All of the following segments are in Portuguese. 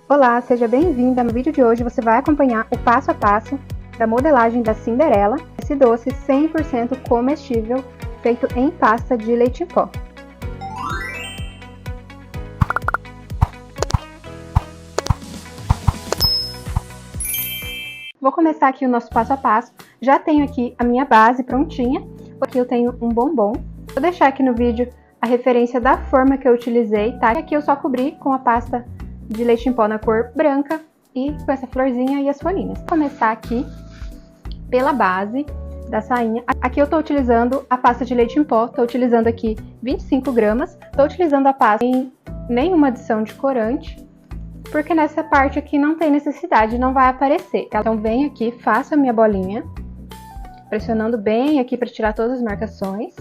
Olá, seja bem-vinda. No vídeo de hoje você vai acompanhar o passo a passo da modelagem da Cinderela, esse doce 100% comestível feito em pasta de leite em pó. Vou começar aqui o nosso passo a passo. Já tenho aqui a minha base prontinha. Aqui eu tenho um bombom. Vou deixar aqui no vídeo a referência da forma que eu utilizei, tá? E aqui eu só cobri com a pasta de leite em pó na cor branca e com essa florzinha e as folhinhas. Vou começar aqui pela base da sainha. Aqui eu tô utilizando a pasta de leite em pó, tô utilizando aqui 25 gramas. Tô utilizando a pasta sem nenhuma adição de corante, porque nessa parte aqui não tem necessidade, não vai aparecer. Então venho aqui, faço a minha bolinha, pressionando bem aqui para tirar todas as marcações.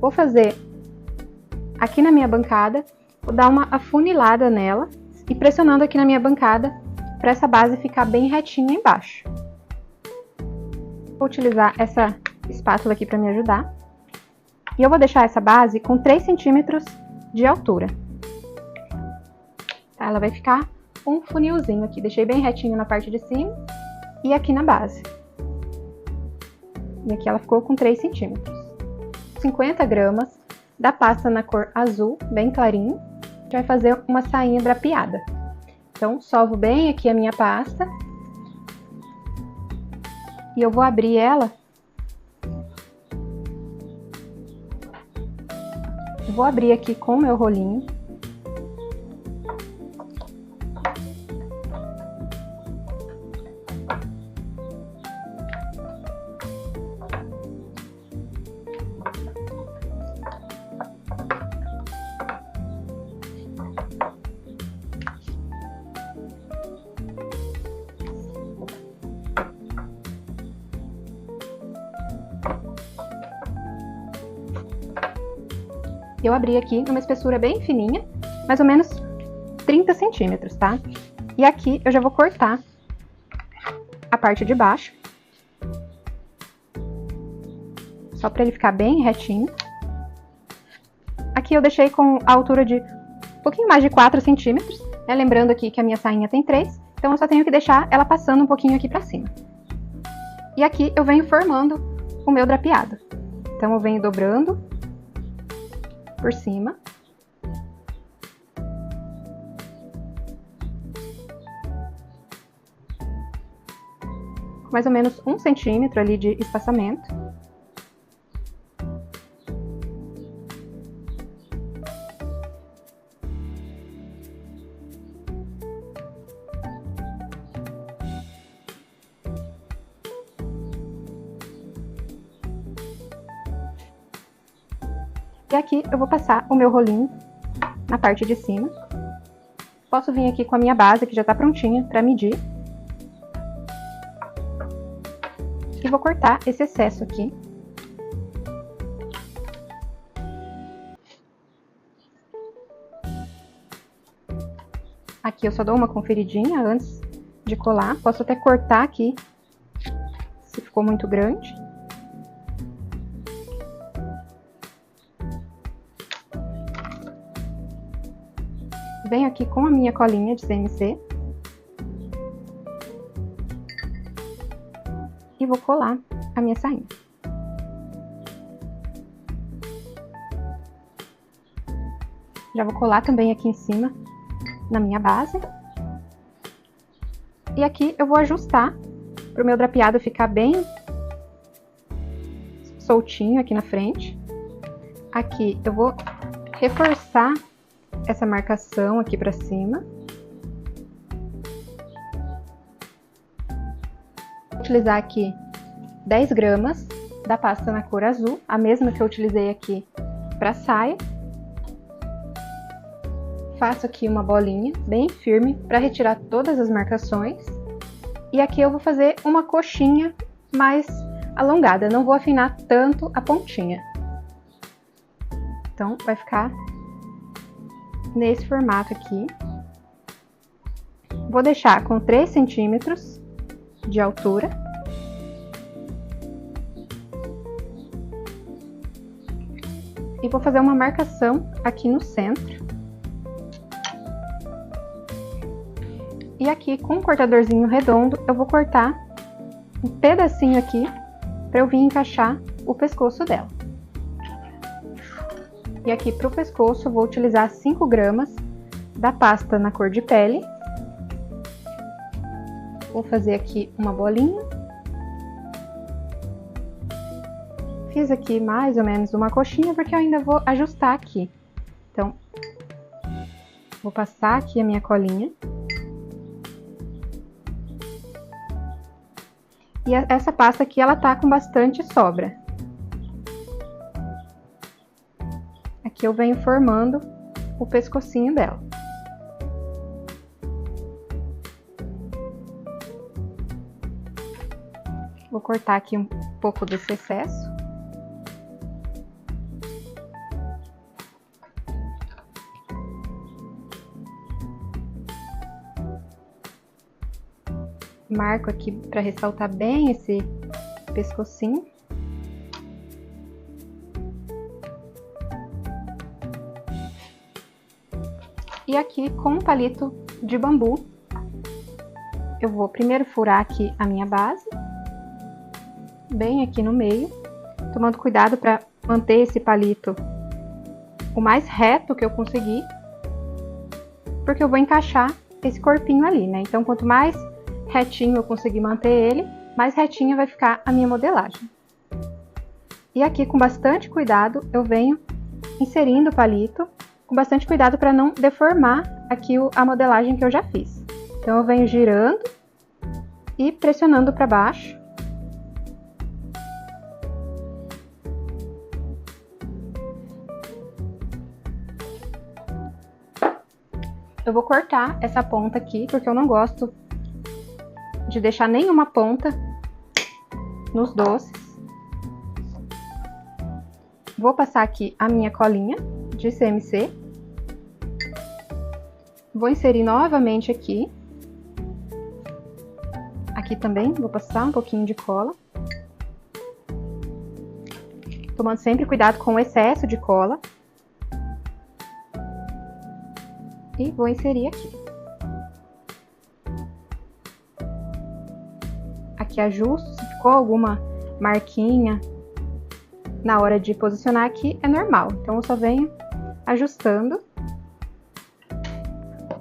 Vou fazer aqui na minha bancada, vou dar uma afunilada nela e pressionando aqui na minha bancada para essa base ficar bem retinha embaixo. Vou utilizar essa espátula aqui para me ajudar. E eu vou deixar essa base com 3 centímetros de altura. Tá? Ela vai ficar um funilzinho aqui. Deixei bem retinho na parte de cima e aqui na base. E aqui ela ficou com 3 centímetros. 50 gramas da pasta na cor azul, bem clarinho. A gente vai fazer uma sainha drapeada. Então, sovo bem aqui a minha pasta. E eu vou abrir ela. Vou abrir aqui com o meu rolinho. Eu abri aqui numa espessura bem fininha, mais ou menos 30 centímetros, tá? E aqui eu já vou cortar a parte de baixo, só para ele ficar bem retinho. Aqui eu deixei com a altura de um pouquinho mais de 4 centímetros, né? Lembrando aqui que a minha sainha tem 3, então eu só tenho que deixar ela passando um pouquinho aqui para cima. E aqui eu venho formando o meu drapeado. Então eu venho dobrando por cima. Com mais ou menos 1 centímetro ali de espaçamento. E aqui eu vou passar o meu rolinho na parte de cima. Posso vir aqui com a minha base, que já tá prontinha, para medir. E vou cortar esse excesso aqui. Aqui eu só dou uma conferidinha antes de colar. Posso até cortar aqui, se ficou muito grande. Venho aqui com a minha colinha de CMC e vou colar a minha sainha. Já vou colar também aqui em cima na minha base. E aqui eu vou ajustar para o meu drapeado ficar bem soltinho aqui na frente. Aqui eu vou reforçar essa marcação aqui pra cima. Vou utilizar aqui 10 gramas da pasta na cor azul, a mesma que eu utilizei aqui pra saia. Faço aqui uma bolinha bem firme para retirar todas as marcações. E aqui eu vou fazer uma coxinha mais alongada, não vou afinar tanto a pontinha. Então, vai ficar nesse formato aqui. Vou deixar com 3 centímetros de altura. E vou fazer uma marcação aqui no centro. E aqui, com um cortadorzinho redondo, eu vou cortar um pedacinho aqui para eu vir encaixar o pescoço dela. E aqui para o pescoço, eu vou utilizar 5 gramas da pasta na cor de pele. Vou fazer aqui uma bolinha. Fiz aqui mais ou menos uma coxinha, porque eu ainda vou ajustar aqui. Então, vou passar aqui a minha colinha. E essa pasta aqui, ela tá com bastante sobra. Aqui eu venho formando o pescocinho dela. Vou cortar aqui um pouco desse excesso. Marco aqui para ressaltar bem esse pescocinho. E aqui com um palito de bambu, eu vou primeiro furar aqui a minha base, bem aqui no meio, tomando cuidado para manter esse palito o mais reto que eu conseguir, porque eu vou encaixar esse corpinho ali, né? Então, quanto mais retinho eu conseguir manter ele, mais retinha vai ficar a minha modelagem. E aqui, com bastante cuidado, eu venho inserindo o palito, com bastante cuidado para não deformar aqui a modelagem que eu já fiz. Então, eu venho girando e pressionando para baixo. Eu vou cortar essa ponta aqui, porque eu não gosto de deixar nenhuma ponta nos doces. Vou passar aqui a minha colinha de CMC. Vou inserir novamente aqui. Aqui também vou passar um pouquinho de cola. Tomando sempre cuidado com o excesso de cola. E vou inserir aqui. Aqui ajusto, se ficou alguma marquinha na hora de posicionar aqui, é normal. Então, eu só venho ajustando.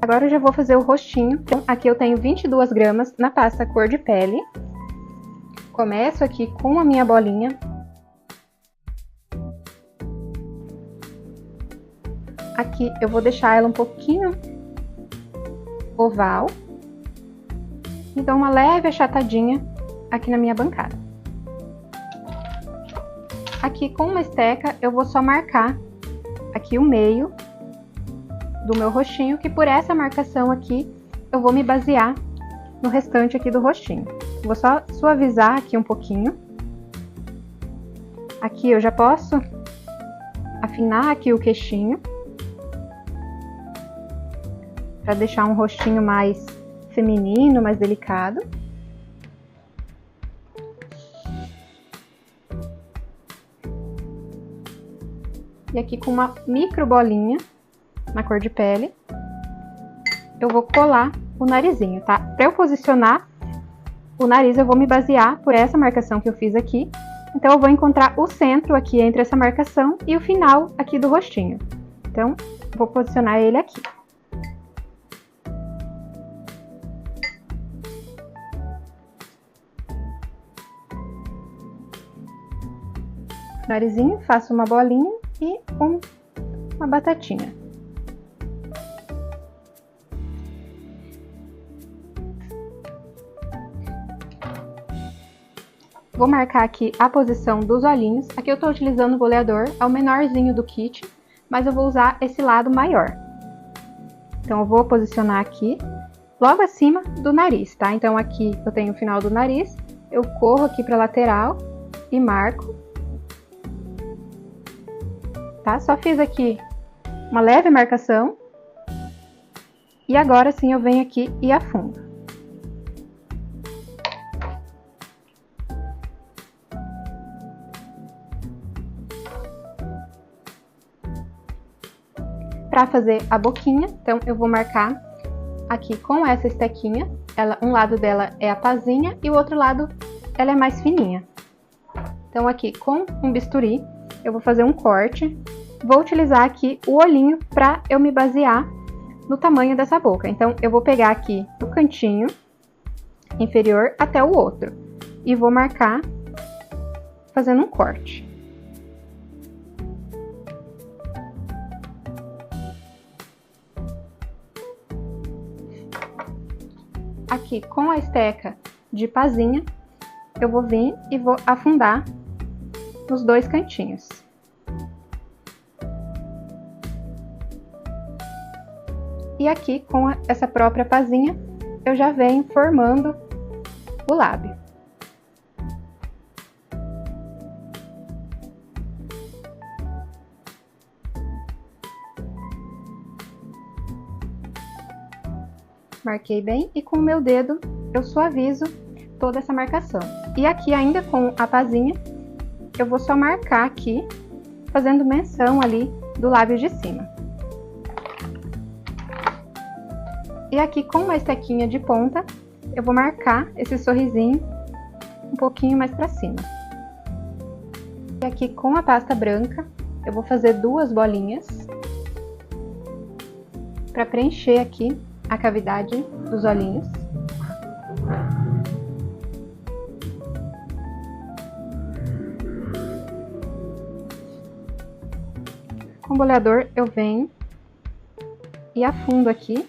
Agora, eu já vou fazer o rostinho. Então, aqui eu tenho 22 gramas na pasta cor de pele. Começo aqui com a minha bolinha. Aqui eu vou deixar ela um pouquinho oval. E dou uma leve achatadinha aqui na minha bancada. Aqui com uma esteca eu vou só marcar aqui o meio do meu rostinho, que por essa marcação aqui eu vou me basear no restante aqui do rostinho. Vou só suavizar aqui um pouquinho. Aqui eu já posso afinar aqui o queixinho, para deixar um rostinho mais feminino, mais delicado. E aqui com uma micro bolinha na cor de pele, eu vou colar o narizinho, tá? Para eu posicionar o nariz, eu vou me basear por essa marcação que eu fiz aqui. Então, eu vou encontrar o centro aqui entre essa marcação e o final aqui do rostinho. Então, vou posicionar ele aqui. Narizinho, faço uma bolinha e uma batatinha. Vou marcar aqui a posição dos olhinhos. Aqui eu tô utilizando o boleador, é o menorzinho do kit, mas eu vou usar esse lado maior. Então, eu vou posicionar aqui, logo acima do nariz, tá? Então, aqui eu tenho o final do nariz, eu corro aqui pra lateral e marco. Tá? Só fiz aqui uma leve marcação. E agora sim eu venho aqui e afundo. Para fazer a boquinha, então eu vou marcar aqui com essa estequinha. Um lado dela é a pazinha e o outro lado ela é mais fininha. Então aqui com um bisturi eu vou fazer um corte. Vou utilizar aqui o olhinho para eu me basear no tamanho dessa boca. Então eu vou pegar aqui do cantinho inferior até o outro e vou marcar fazendo um corte. Aqui com a esteca de pazinha, eu vou vir e vou afundar nos dois cantinhos. E aqui com essa própria pazinha, eu já venho formando o lábio. Marquei bem e com o meu dedo eu suavizo toda essa marcação. E aqui ainda com a pazinha, eu vou só marcar aqui, fazendo menção ali do lábio de cima. E aqui com uma estequinha de ponta, eu vou marcar esse sorrisinho um pouquinho mais para cima. E aqui com a pasta branca, eu vou fazer duas bolinhas para preencher aqui a cavidade dos olhinhos. Com o boleador eu venho e afundo aqui,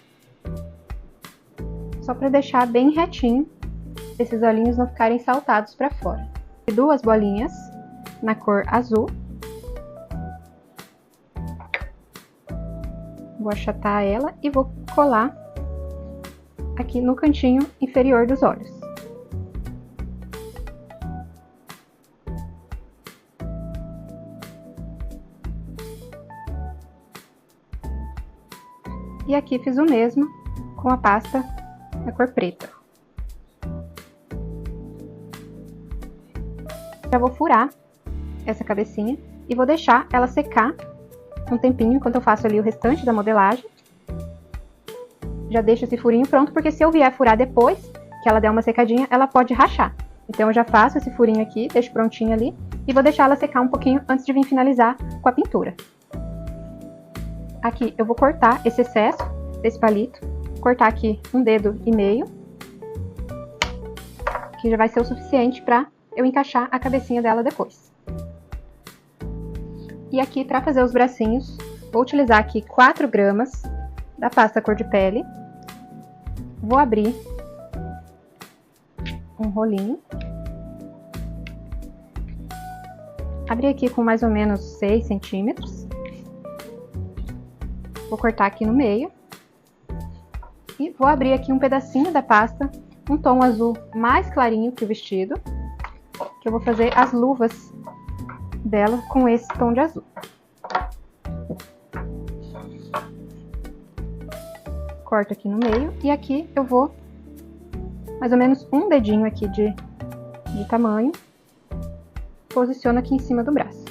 só para deixar bem retinho, esses olhinhos não ficarem saltados para fora. E duas bolinhas na cor azul. Vou achatar ela e vou colar aqui no cantinho inferior dos olhos. E aqui fiz o mesmo com a pasta da cor preta. Já vou furar essa cabecinha e vou deixar ela secar um tempinho enquanto eu faço ali o restante da modelagem. Já deixo esse furinho pronto, porque se eu vier furar depois, que ela der uma secadinha, ela pode rachar. Então eu já faço esse furinho aqui, deixo prontinho ali e vou deixar ela secar um pouquinho antes de vir finalizar com a pintura. Aqui eu vou cortar esse excesso desse palito, cortar aqui 1,5 dedos, que já vai ser o suficiente para eu encaixar a cabecinha dela depois. E aqui para fazer os bracinhos, vou utilizar aqui 4 gramas da pasta cor de pele. Vou abrir um rolinho. Abri aqui com mais ou menos 6 centímetros. Vou cortar aqui no meio. E vou abrir aqui um pedacinho da pasta, um tom azul mais clarinho que o vestido, que eu vou fazer as luvas dela com esse tom de azul. Corto aqui no meio e aqui eu vou mais ou menos 1 dedinho aqui de tamanho, posiciono aqui em cima do braço.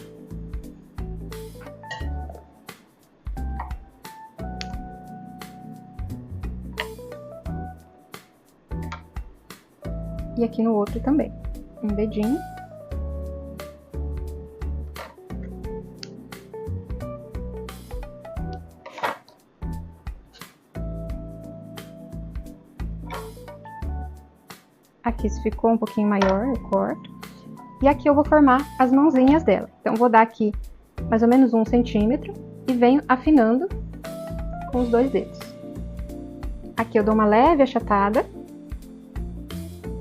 E aqui no outro também, 1 dedinho. Aqui se ficou um pouquinho maior, eu corto. E aqui eu vou formar as mãozinhas dela. Então, vou dar aqui mais ou menos 1 centímetro e venho afinando com os 2 dedos. Aqui eu dou uma leve achatada.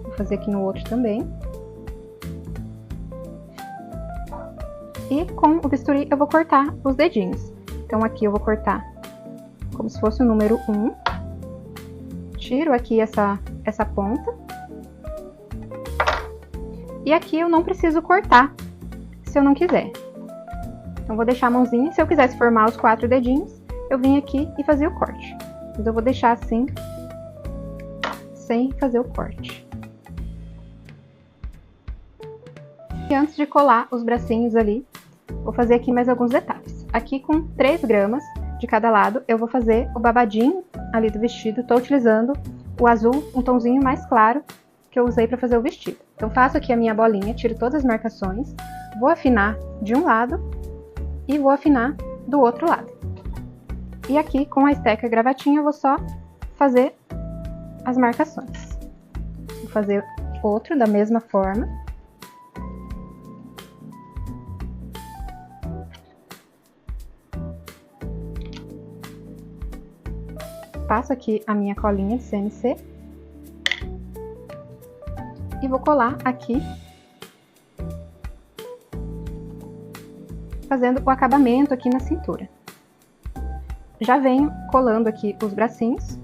Vou fazer aqui no outro também. E com o bisturi eu vou cortar os dedinhos. Então, aqui eu vou cortar como se fosse o número 1. Tiro aqui essa ponta. E aqui eu não preciso cortar, se eu não quiser. Então, vou deixar a mãozinha. Se eu quisesse formar os 4 dedinhos, eu vim aqui e fazia o corte. Mas eu vou deixar assim, sem fazer o corte. E antes de colar os bracinhos ali, vou fazer aqui mais alguns detalhes. Aqui com 3 gramas de cada lado, eu vou fazer o babadinho ali do vestido, tô utilizando o azul, um tomzinho mais claro que eu usei para fazer o vestido. Então faço aqui a minha bolinha, tiro todas as marcações, vou afinar de um lado e vou afinar do outro lado. E aqui com a esteca gravatinha eu vou só fazer as marcações. Vou fazer outro da mesma forma. Passo aqui a minha colinha de CNC e vou colar aqui, fazendo o acabamento aqui na cintura. Já venho colando aqui os bracinhos.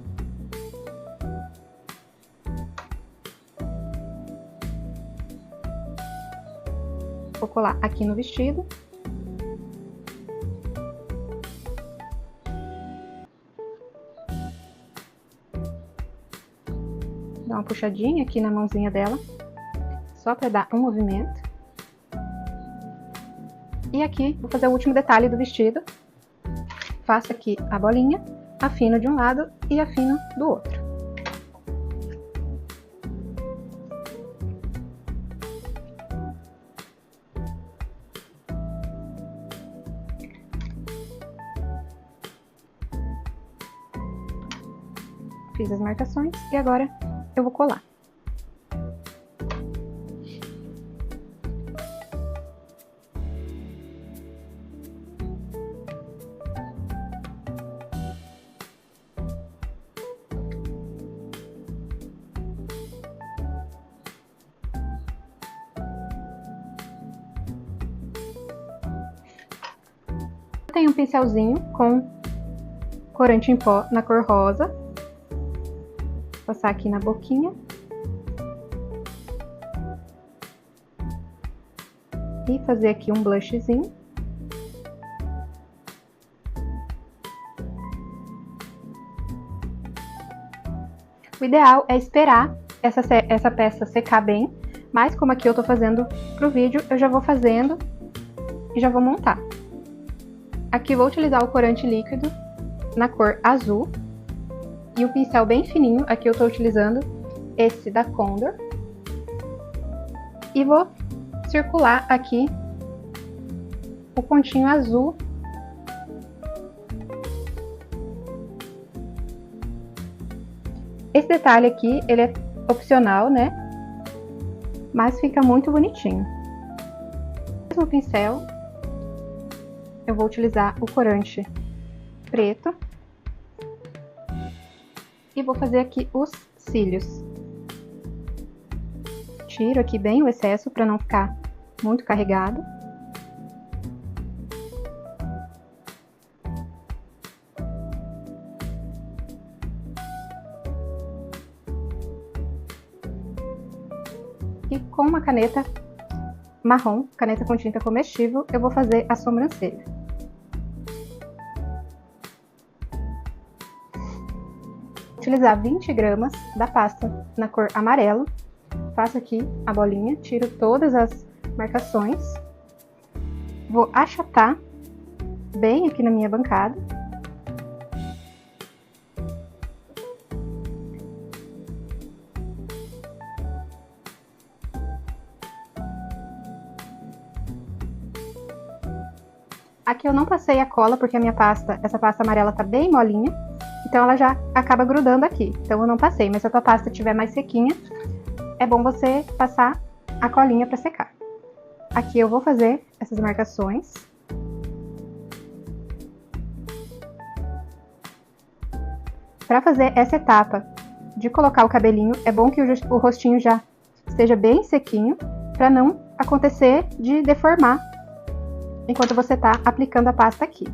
Vou colar aqui no vestido. Dá uma puxadinha aqui na mãozinha dela, só para dar um movimento. E aqui, vou fazer o último detalhe do vestido. Faço aqui a bolinha, afino de um lado e afino do outro. Fiz as marcações e agora eu vou colar. Eu tenho um pincelzinho com corante em pó na cor rosa. Vou passar aqui na boquinha. E fazer aqui um blushzinho. O ideal é esperar essa peça secar bem, mas como aqui eu tô fazendo pro vídeo, eu já vou fazendo e já vou montar. Aqui vou utilizar o corante líquido na cor azul e o pincel bem fininho, aqui eu tô utilizando esse da Condor. E vou circular aqui o pontinho azul esse detalhe aqui, ele é opcional, né? Mas fica muito bonitinho. No pincel, eu vou utilizar o corante preto e vou fazer aqui os cílios. Tiro aqui bem o excesso para não ficar muito carregado. E com uma caneta marrom, caneta com tinta comestível, eu vou fazer a sobrancelha. Vou utilizar 20 gramas da pasta na cor amarelo. Faço aqui a bolinha, tiro todas as marcações. Vou achatar bem aqui na minha bancada. Aqui eu não passei a cola porque a minha pasta, essa pasta amarela tá bem molinha, então ela já acaba grudando aqui. Então eu não passei, mas se a tua pasta estiver mais sequinha, é bom você passar a colinha para secar. Aqui eu vou fazer essas marcações. Para fazer essa etapa de colocar o cabelinho, é bom que o rostinho já esteja bem sequinho, para não acontecer de deformar enquanto você está aplicando a pasta aqui.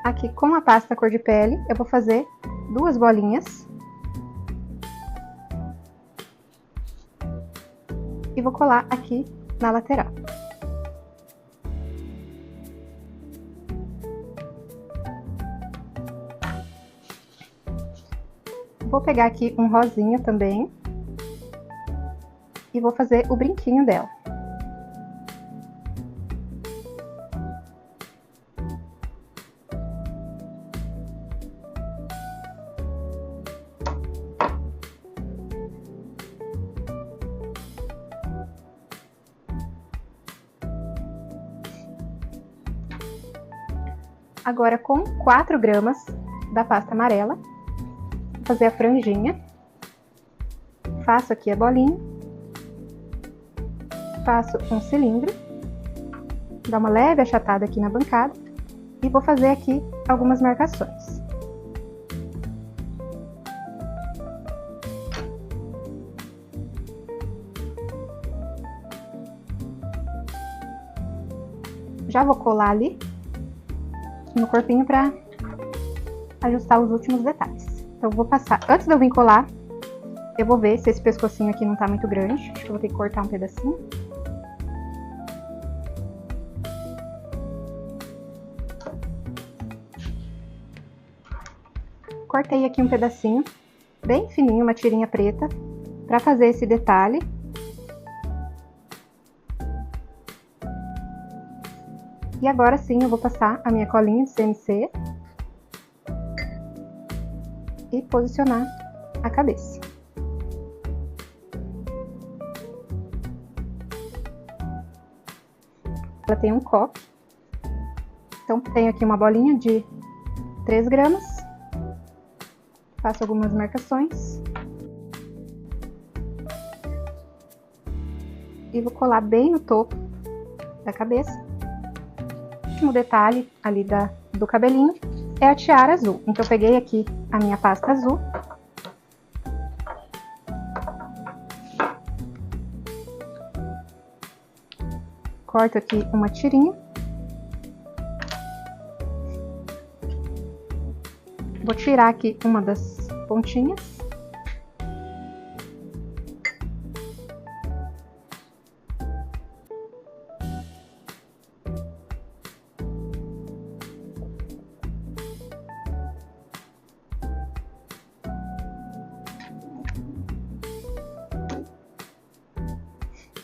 Aqui com a pasta cor de pele, eu vou fazer duas bolinhas. E vou colar aqui na lateral. Vou pegar aqui um rosinha também. E vou fazer o brinquinho dela. Agora, com 4 gramas da pasta amarela, vou fazer a franjinha. Faço aqui a bolinha. Faço um cilindro. Dá uma leve achatada aqui na bancada. E vou fazer aqui algumas marcações. Já vou colar ali no corpinho para ajustar os últimos detalhes. Então, vou passar, antes de eu vir colar, eu vou ver se esse pescocinho aqui não tá muito grande. Acho que eu vou ter que cortar um pedacinho. Cortei aqui um pedacinho, bem fininho, uma tirinha preta, para fazer esse detalhe. E agora sim, eu vou passar a minha colinha de CNC e posicionar a cabeça. Ela tem um coque, então tenho aqui uma bolinha de 3 gramas, faço algumas marcações e vou colar bem no topo da cabeça. O último detalhe ali do cabelinho é a tiara azul. Então, eu peguei aqui a minha pasta azul. Corto aqui uma tirinha. Vou tirar aqui uma das pontinhas.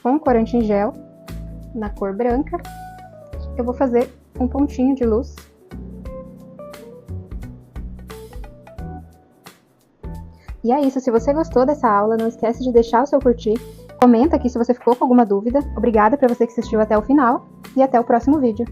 Com corante em gel, na cor branca, eu vou fazer um pontinho de luz. E é isso, se você gostou dessa aula, não esquece de deixar o seu curtir, comenta aqui se você ficou com alguma dúvida. Obrigada para você que assistiu até o final e até o próximo vídeo.